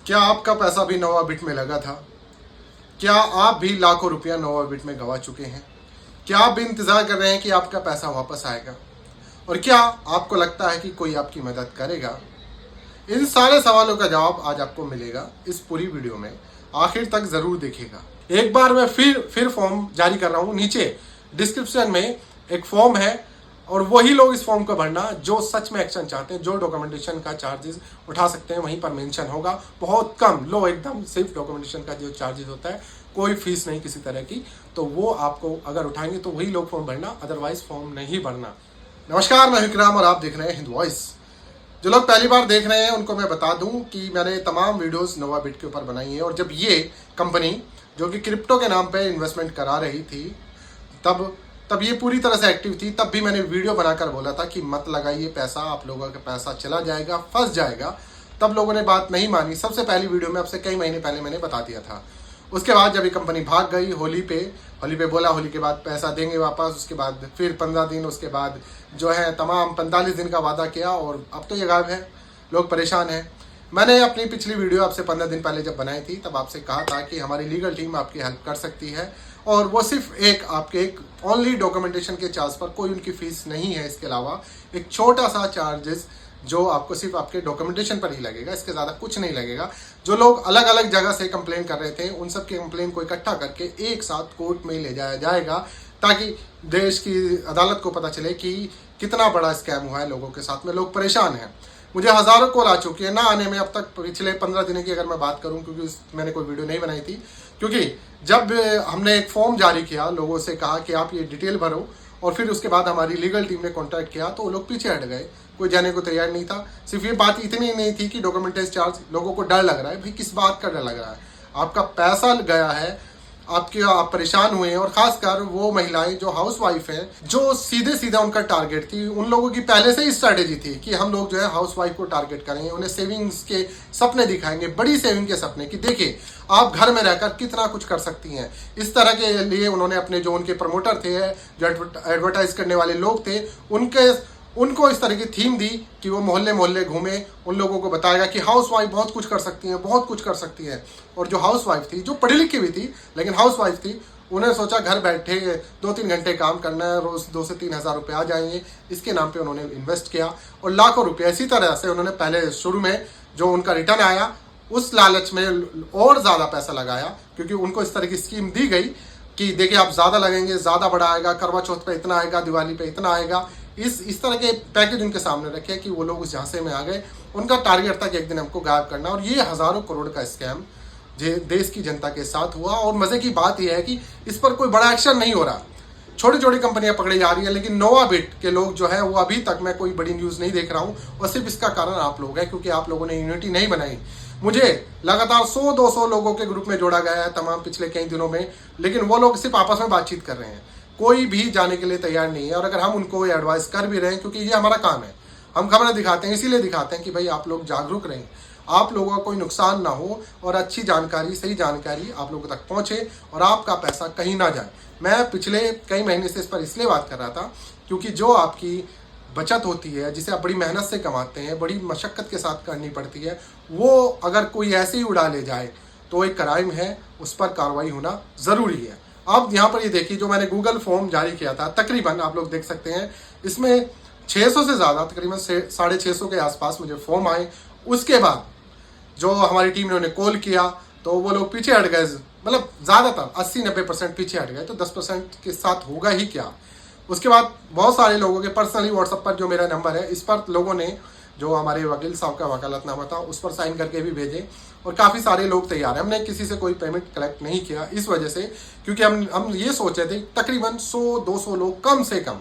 क्या आपका पैसा भी नोवाबिट में लगा था? क्या आप भी लाखों रुपया नोवाबिट में गंवा चुके हैं? क्या आप भी इंतज़ार कर रहे हैं कि आपका पैसा वापस आएगा? और क्या आपको लगता है कि कोई आपकी मदद करेगा? इन सारे सवालों का जवाब आज आपको मिलेगा इस पूरी वीडियो में। आखिर तक ज़रूर देखिएगा। एक बार मैं फिर फॉर्म जारी कर रहा हूँ। नीचे डिस्क्रिप्शन में एक फॉर्म है और वही लोग इस फॉर्म को भरना जो सच में एक्शन चाहते हैं, जो डॉक्यूमेंटेशन का चार्जेस उठा सकते हैं। वहीं पर मेंशन होगा, बहुत कम लो, एकदम सिर्फ डॉक्यूमेंटेशन का जो चार्जेस होता है, कोई फीस नहीं किसी तरह की। तो वो आपको अगर उठाएंगे तो वही लोग फॉर्म भरना, अदरवाइज फॉर्म नहीं भरना। नमस्कार, मैं विक्रम और आप देख रहे हैं हिंद वॉइस। जो लोग पहली बार देख रहे हैं उनको मैं बता दूं कि मैंने तमाम वीडियोस नोवाबिट के ऊपर बनाई है। और जब ये कंपनी जो कि क्रिप्टो के नाम पे इन्वेस्टमेंट करा रही थी तब ये पूरी तरह से एक्टिव थी। तब भी मैंने वीडियो बनाकर बोला था कि मत लगाइए पैसा, आप लोगों का पैसा चला जाएगा, फंस जाएगा। तब लोगों ने बात नहीं मानी। सबसे पहली वीडियो में आपसे कई महीने पहले मैंने बता दिया था। उसके बाद जब ये कंपनी भाग गई, होली पे बोला होली के बाद पैसा देंगे वापस, उसके बाद फिर 15 दिन, उसके बाद जो है तमाम 45 दिन का वादा किया और अब तो ये गायब है। लोग परेशान हैं। मैंने अपनी पिछली वीडियो आपसे 15 दिन पहले जब बनाई थी तब आपसे कहा था कि हमारी लीगल टीम आपकी हेल्प कर सकती है और वो सिर्फ आपके ओनली डॉक्यूमेंटेशन के चार्ज पर, कोई उनकी फीस नहीं है। इसके अलावा एक छोटा सा चार्जेस जो आपको सिर्फ आपके डॉक्यूमेंटेशन पर ही लगेगा, इसके ज़्यादा कुछ नहीं लगेगा। जो लोग अलग अलग जगह से कंप्लेन कर रहे थे उन सब की कंप्लेन को इकट्ठा करके एक साथ कोर्ट में ले जाया जाएगा ताकि देश की अदालत को पता चले कि कितना बड़ा स्कैम हुआ है लोगों के साथ में। लोग परेशान हैं। मुझे हज़ारों कॉल आ चुकी है ना आने में। अब तक पिछले 15 दिनों की अगर मैं बात करूं, क्योंकि मैंने कोई वीडियो नहीं बनाई थी, क्योंकि जब हमने एक फॉर्म जारी किया, लोगों से कहा कि आप ये डिटेल भरो और फिर उसके बाद हमारी लीगल टीम ने कॉन्टैक्ट किया तो वो लोग पीछे हट गए। कोई जाने को तैयार नहीं था। सिर्फ ये बात इतनी नहीं थी कि डॉक्यूमेंटेशन चार्ज, लोगों को डर लग रहा है। भाई किस बात का डर लग रहा है? आपका पैसा गया है, आप परेशान हुए हैं। और खासकर वो महिलाएं जो हाउस वाइफ हैं, जो सीधे उनका टारगेट थी, उन लोगों की पहले से ही स्ट्रैटेजी थी कि हम लोग जो है हाउस वाइफ को टारगेट करेंगे, उन्हें सेविंग्स के सपने दिखाएंगे, बड़ी सेविंग के सपने कि देखिए आप घर में रहकर कितना कुछ कर सकती हैं। इस तरह के लिए उन्होंने अपने जो उनके प्रमोटर थे, जो एडवर्टाइज करने वाले लोग थे, उनको इस तरह की थीम दी कि वो मोहल्ले मोहल्ले घूमे, उन लोगों को बताएगा कि हाउस वाइफ बहुत कुछ कर सकती हैं, बहुत कुछ कर सकती है। और जो हाउस वाइफ थी, जो पढ़ी लिखी भी थी लेकिन हाउस वाइफ थी, उन्हें सोचा घर बैठे 2-3 घंटे काम करना है, रोज़ 2 से 3 हज़ार रुपये आ जाएंगे। इसके नाम पे उन्होंने इन्वेस्ट किया और लाखों रुपये इसी तरह से उन्होंने पहले शुरू में जो उनका रिटर्न आया उस लालच में और ज़्यादा पैसा लगाया, क्योंकि उनको इस तरह की स्कीम दी गई कि देखिए आप ज़्यादा लगेंगे, ज़्यादा बड़ा आएगा, करवा चौथ पे इतना आएगा, दिवाली पे इतना आएगा। इस तरह के पैकेज उनके सामने रखे कि वो लोग उस झांसे में आ गए। उनका टारगेट था कि एक दिन हमको गायब करना। और ये हज़ारों करोड़ का स्कैम देश की जनता के साथ हुआ। और मज़े की बात यह है कि इस पर कोई बड़ा एक्शन नहीं हो रहा। छोटी छोटी कंपनियां पकड़ी जा रही है, लेकिन नोवाबिट के लोग जो है वो अभी तक मैं कोई बड़ी न्यूज़ नहीं देख रहा हूँ। और सिर्फ इसका कारण आप लोग हैं, क्योंकि आप लोगों ने यूनिटी नहीं बनाई। मुझे लगातार 100-200 लोगों के ग्रुप में जोड़ा गया है तमाम पिछले कई दिनों में, लेकिन वो लोग सिर्फ आपस में बातचीत कर रहे हैं, कोई भी जाने के लिए तैयार नहीं है। और अगर हम उनको एडवाइस कर भी रहे हैं, क्योंकि ये हमारा काम है, हम खबरें दिखाते हैं, इसीलिए दिखाते हैं कि भाई आप लोग जागरूक रहें, आप लोगों का कोई नुकसान ना हो और अच्छी जानकारी, सही जानकारी आप लोगों तक पहुंचे और आपका पैसा कहीं ना जाए। मैं पिछले कई महीने से इस पर इसलिए बात कर रहा था क्योंकि जो आपकी बचत होती है, जिसे आप बड़ी मेहनत से कमाते हैं, बड़ी मशक्क़त के साथ करनी पड़ती है, वो अगर कोई ऐसे ही उड़ा ले जाए तो एक क्राइम है, उस पर कार्रवाई होना ज़रूरी है। अब यहाँ पर ये देखिए, जो मैंने गूगल फॉर्म जारी किया था, तकरीबन आप लोग देख सकते हैं इसमें 600 से ज़्यादा, तकरीबन 650 के आसपास मुझे फॉर्म आए। उसके बाद जो हमारी टीम ने उन्हें कॉल किया तो वो लोग पीछे हट गए। मतलब ज़्यादातर 80-90% पीछे हट गए, तो 10% के साथ होगा ही क्या। उसके बाद बहुत सारे लोगों के पर्सनली व्हाट्सएप पर जो मेरा नंबर है, इस पर लोगों ने, जो हमारे वकील साहब का वकालतनामा था, उस पर साइन करके भी भेजे और काफ़ी सारे लोग तैयार हैं। हमने किसी से कोई पेमेंट कलेक्ट नहीं किया इस वजह से, क्योंकि हम ये सोचे थे तकरीबन 100-200 लोग कम से कम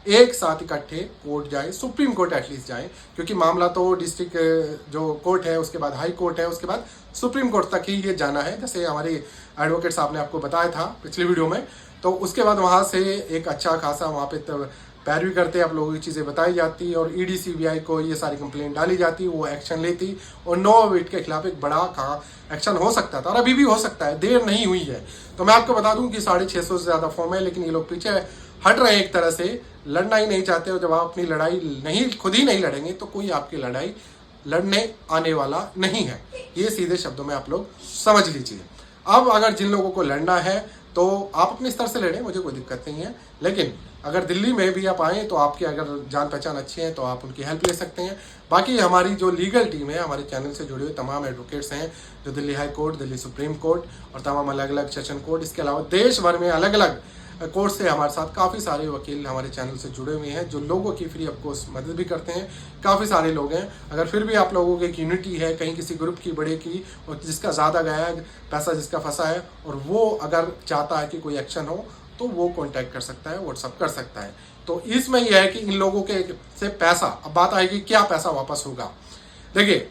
एक साथ इकट्ठे कोर्ट जाए, सुप्रीम कोर्ट एटलीस्ट जाए, क्योंकि मामला तो डिस्ट्रिक्ट जो कोर्ट है, उसके बाद हाई कोर्ट है, उसके बाद सुप्रीम कोर्ट तक ही ये जाना है, जैसे हमारे एडवोकेट साहब ने आपको बताया था पिछली वीडियो में। तो उसके बाद वहाँ से एक अच्छा खासा वहाँ पे पैरवी करते आप लोगों की चीज़ें बताई जाती और ईडी सीबीआई को ये सारी कंप्लेंट डाली जाती, वो एक्शन लेती और नोवाबिट के खिलाफ एक बड़ा एक्शन हो सकता था और अभी भी हो सकता है, देर नहीं हुई है। तो मैं आपको बता दूं कि 650 से ज़्यादा फॉर्म है, लेकिन ये लोग पीछे हट रहे हैं, एक तरह से लड़ना ही नहीं चाहते। और जब आप अपनी लड़ाई खुद ही नहीं लड़ेंगे तो कोई आपकी लड़ाई लड़ने आने वाला नहीं है। ये सीधे शब्दों में आप लोग समझ लीजिए। अब अगर जिन लोगों को लड़ना है तो आप अपने स्तर से लड़ें, मुझे कोई दिक्कत नहीं है, लेकिन अगर दिल्ली में भी आप आएँ तो आपकी अगर जान पहचान अच्छी है तो आप उनकी हेल्प ले सकते हैं। बाकी हमारी जो लीगल टीम है, हमारे चैनल से जुड़े हुए तमाम एडवोकेट्स हैं जो Delhi high court, Delhi supreme court और तमाम अलग अलग सेशन कोर्ट, इसके अलावा देश भर में अलग अलग कोर्ट से हमारे साथ काफ़ी सारे वकील हमारे चैनल से जुड़े हुए हैं जो लोगों की फ्री ऑफ कॉस्ट मदद भी करते हैं। काफ़ी सारे लोग हैं। अगर फिर भी आप लोगों की एक यूनिटी है कहीं किसी ग्रुप की, बड़े की, और जिसका ज़्यादा गया है पैसा, जिसका फंसा है, और वो अगर चाहता है कि कोई एक्शन हो तो वो कॉन्टैक्ट कर सकता है, व्हाट्सअप कर सकता है। तो इसमें यह है कि इन लोगों के से पैसा, अब बात आएगी क्या पैसा वापस होगा। देखिए,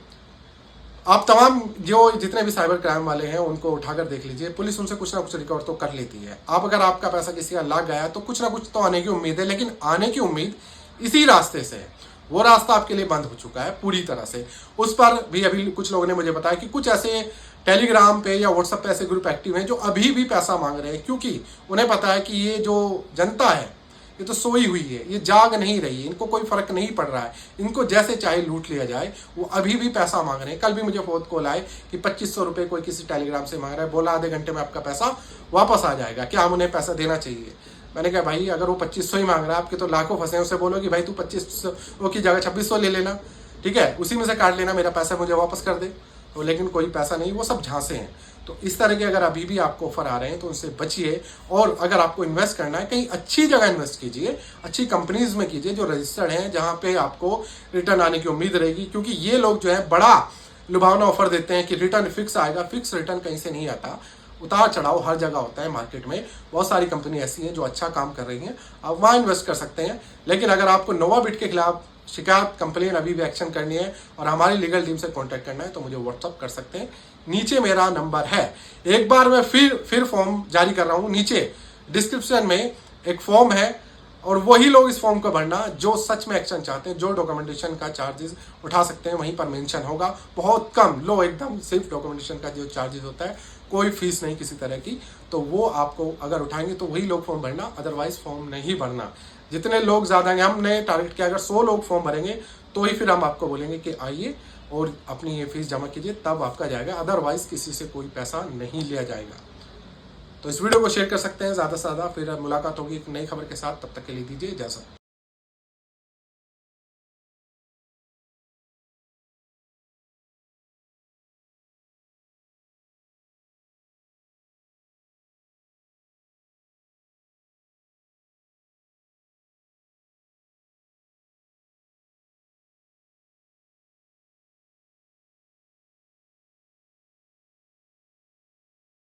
आप तमाम जो जितने भी साइबर क्राइम वाले हैं उनको उठाकर देख लीजिए, पुलिस उनसे कुछ ना कुछ रिकवर तो कर लेती है। आप अगर आपका पैसा किसी का लग गया तो कुछ ना कुछ तो आने की उम्मीद है, लेकिन आने की उम्मीद इसी रास्ते से है। वो रास्ता आपके लिए बंद हो चुका है पूरी तरह से। उस पर भी अभी कुछ लोगों ने मुझे बताया कि कुछ ऐसे टेलीग्राम पे या व्हाट्सएप पे ऐसे ग्रुप एक्टिव हैं जो अभी भी पैसा मांग रहे हैं, क्योंकि उन्हें पता है कि ये जो जनता है ये तो सोई हुई है, ये जाग नहीं रही है, इनको कोई फर्क नहीं पड़ रहा है, इनको जैसे चाहे लूट लिया जाए। वो अभी भी पैसा मांग रहे हैं। कल भी मुझे फोन कॉल आए कि 2500 रुपये कोई किसी टेलीग्राम से मांग रहा है, बोला आधे घंटे में आपका पैसा वापस आ जाएगा, क्या हम उन्हें पैसा देना चाहिए। मैंने कहा भाई अगर वो 2500 ही मांग रहा है, आपके तो लाखों फंसे हैं, उससे बोलो कि भाई तू 2500 की जगह 2600 ले लेना, ठीक है, उसी में से काट लेना, मेरा पैसा मुझे वापस कर दे। तो लेकिन कोई पैसा नहीं, वो सब झांसे हैं। तो इस तरह के अगर अभी भी आपको ऑफर आ रहे हैं तो उनसे बचिए। और अगर आपको इन्वेस्ट करना है कहीं अच्छी जगह इन्वेस्ट कीजिए, अच्छी कंपनीज में कीजिए जो रजिस्टर्ड हैं, जहां पे आपको रिटर्न आने की उम्मीद रहेगी। क्योंकि ये लोग जो है बड़ा लुभावना ऑफर देते हैं कि रिटर्न फिक्स आएगा। फिक्स रिटर्न कहीं से नहीं आता, उतार चढ़ाव हर जगह होता है। मार्केट में बहुत सारी कंपनी ऐसी हैं जो अच्छा काम कर रही हैं, आप वहाँ इन्वेस्ट कर सकते हैं। लेकिन अगर आपको नोवाबिट के खिलाफ शिकायत, कंप्लेन अभी भी एक्शन करनी है और हमारी लीगल टीम से कांटेक्ट करना है तो मुझे व्हाट्सअप कर सकते हैं। नीचे मेरा नंबर है। एक बार मैं फिर फॉर्म जारी कर रहा हूँ। नीचे डिस्क्रिप्शन में एक फॉर्म है और वही लोग इस फॉर्म को भरना जो सच में एक्शन चाहते हैं, जो डॉक्यूमेंटेशन का चार्जेस उठा सकते हैं, वहीं पर मेंशन होगा। बहुत कम, लो एकदम, सिर्फ डॉक्यूमेंटेशन का जो चार्जेस होता है, कोई फीस नहीं किसी तरह की। तो वो आपको अगर उठाएंगे तो वही लोग फॉर्म भरना, अदरवाइज फॉर्म नहीं भरना। जितने लोग ज़्यादा हैं, हमने टारगेट किया अगर 100 लोग फॉर्म भरेंगे तो ही फिर हम आपको बोलेंगे कि आइए और अपनी ये फीस जमा कीजिए, तब आपका जाएगा। अदरवाइज किसी से कोई पैसा नहीं लिया जाएगा। तो इस वीडियो को शेयर कर सकते हैं ज़्यादा से ज़्यादा। फिर मुलाकात होगी एक नई खबर के साथ, तब तक के लिए दीजिए इजाज़त।